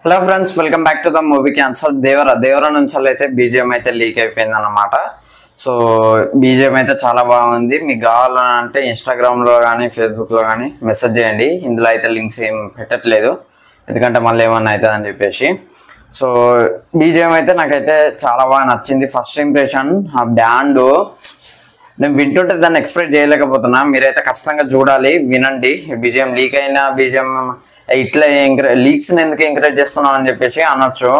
Hello friends, welcome back to the movie cancer. Devara నుంచి అయితే BGM అయితే లీక్ అయిపోయింది అన్నమాట. సో బీజిఎం అయితే చాలా బాగుంది. మీకు కావాలంటే ఇన్స్టాగ్రామ్లో కానీ ఫేస్బుక్లో కానీ మెసేజ్ చేయండి. ఇందులో అయితే లింక్స్ ఏం పెట్టట్లేదు, ఎందుకంటే మళ్ళీ ఏమన్నా అవుతుంది అని చెప్పేసి. సో బీజిఎం అయితే నాకైతే చాలా బాగా నచ్చింది. ఫస్ట్ ఇంప్రెషన్ ఆ బ్యాండ్ నేను వింటుంటే దాన్ని ఎక్స్ప్రెస్ చేయలేకపోతున్నా. మీరైతే ఖచ్చితంగా చూడాలి, వినండి. బీజిఎం లీక్ అయిన బీజిఎం ఇట్లా లీక్స్ ఎందుకు ఎంకరేజ్ చేస్తున్నాం అని చెప్పేసి అనొచ్చు.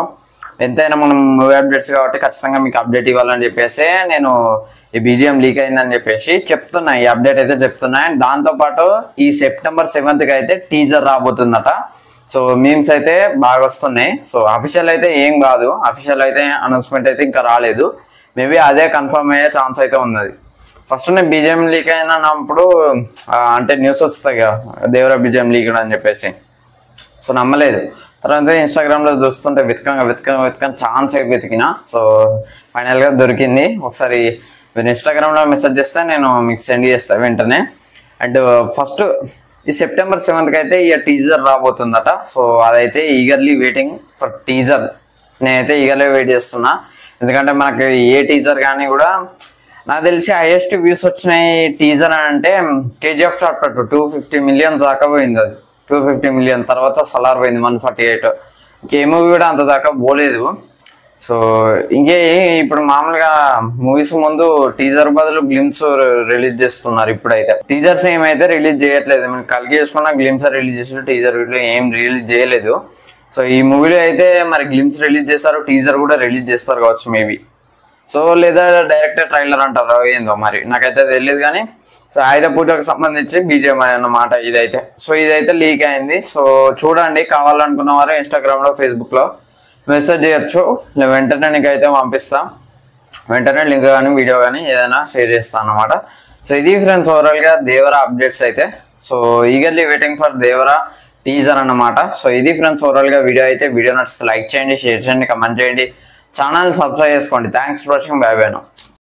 ఎంతైనా మనం మూవీ అప్డేట్స్ కాబట్టి ఖచ్చితంగా మీకు అప్డేట్ ఇవ్వాలని చెప్పేసి నేను ఈ బీజిఎం లీక్ అయిందని చెప్పేసి చెప్తున్నా. ఈ అప్డేట్ అయితే చెప్తున్నా. అండ్ దాంతోపాటు ఈ September 7th అయితే టీజర్ రాబోతుందట. సో మీమ్స్ అయితే బాగా వస్తున్నాయి. సో అఫీషియల్ అయితే ఏం కాదు, అఫీషియల్ అయితే అనౌన్స్మెంట్ అయితే ఇంకా రాలేదు. మేబీ అదే కన్ఫర్మ్ అయ్యే ఛాన్స్ అయితే ఉన్నది. ఫస్ట్ నేను బీజిఎం లీక్ అయినప్పుడు అంటే న్యూస్ వస్తాయి కదా, దేవరా బీజిఎం లీక్ అని చెప్పేసి. సో నమ్మలేదు. తర్వాత ఇన్స్టాగ్రామ్లో చూస్తుంటే వెతకని ఛాన్స్ అయితే వెతికిన. సో ఫైనల్గా దొరికింది. ఒకసారి మీరు ఇన్స్టాగ్రామ్లో మెసేజ్ చేస్తే నేను మీకు సెండ్ చేస్తాను వెంటనే. అండ్ ఫస్ట్ ఈ September 7th అయితే ఇక టీజర్ రాబోతుందట. సో అదైతే ఈగర్లీ వెయిటింగ్ ఫర్ టీజర్. నేనైతే ఈగర్లీ వెయిట్ చేస్తున్నా, ఎందుకంటే మనకి ఏ టీజర్ కానీ కూడా నాకు తెలిసి హైయెస్ట్ వ్యూస్ వచ్చినాయి టీజర్ అని అంటే KGF Chapter 2 250 million దాకా పోయింది. అది 250 million. తర్వాత సలార్ పోయింది 148. ఇంకే మూవీ కూడా అంత దాకా పోలేదు. సో ఇంకే ఇప్పుడు మామూలుగా మూవీస్ ముందు టీజర్ బదులు గ్లిమ్స్ రిలీజ్ చేస్తున్నారు. ఇప్పుడైతే టీజర్స్ ఏమైతే రిలీజ్ చేయట్లేదు. మేము కలిగి చేసుకున్న గ్లిమ్స్ రిలీజ్ చేసి టీజర్ ఏం రిలీజ్ చేయలేదు. సో ఈ మూవీలో అయితే మరి గ్లిమ్స్ రిలీజ్ చేస్తారు, టీజర్ కూడా రిలీజ్ చేస్తారు కావచ్చు మేబీ. సో లేదా డైరెక్ట్ ట్రైలర్ అంటారు, ఏందో మరి నాకైతే తెలియదు. కానీ సో ఆయుధ పూజకు సంబంధించి బీజిఎం అన్నమాట ఇదైతే. సో ఇదైతే లీక్ అయింది. సో చూడండి, కావాలనుకున్న వారు ఇన్స్టాగ్రామ్లో ఫేస్బుక్లో మెసేజ్ చేయొచ్చు. వెంటనే నీకైతే పంపిస్తా, వెంటనే లింక్ కానీ వీడియో కానీ ఏదైనా షేర్ చేస్తాను అనమాట. సో ఇది ఫ్రెండ్స్ ఓవరాల్గా దేవరా అప్డేట్స్ అయితే. So eagerly waiting for Devara teaser అన్నమాట. సో ఇది ఫ్రెండ్స్ ఓవరాల్గా వీడియో అయితే. వీడియో నచ్చితే లైక్ చేయండి, షేర్ చేయండి, కమెంట్ చేయండి, ఛానల్ సబ్స్క్రైబ్ చేసుకోండి. Thanks for watching. By by now.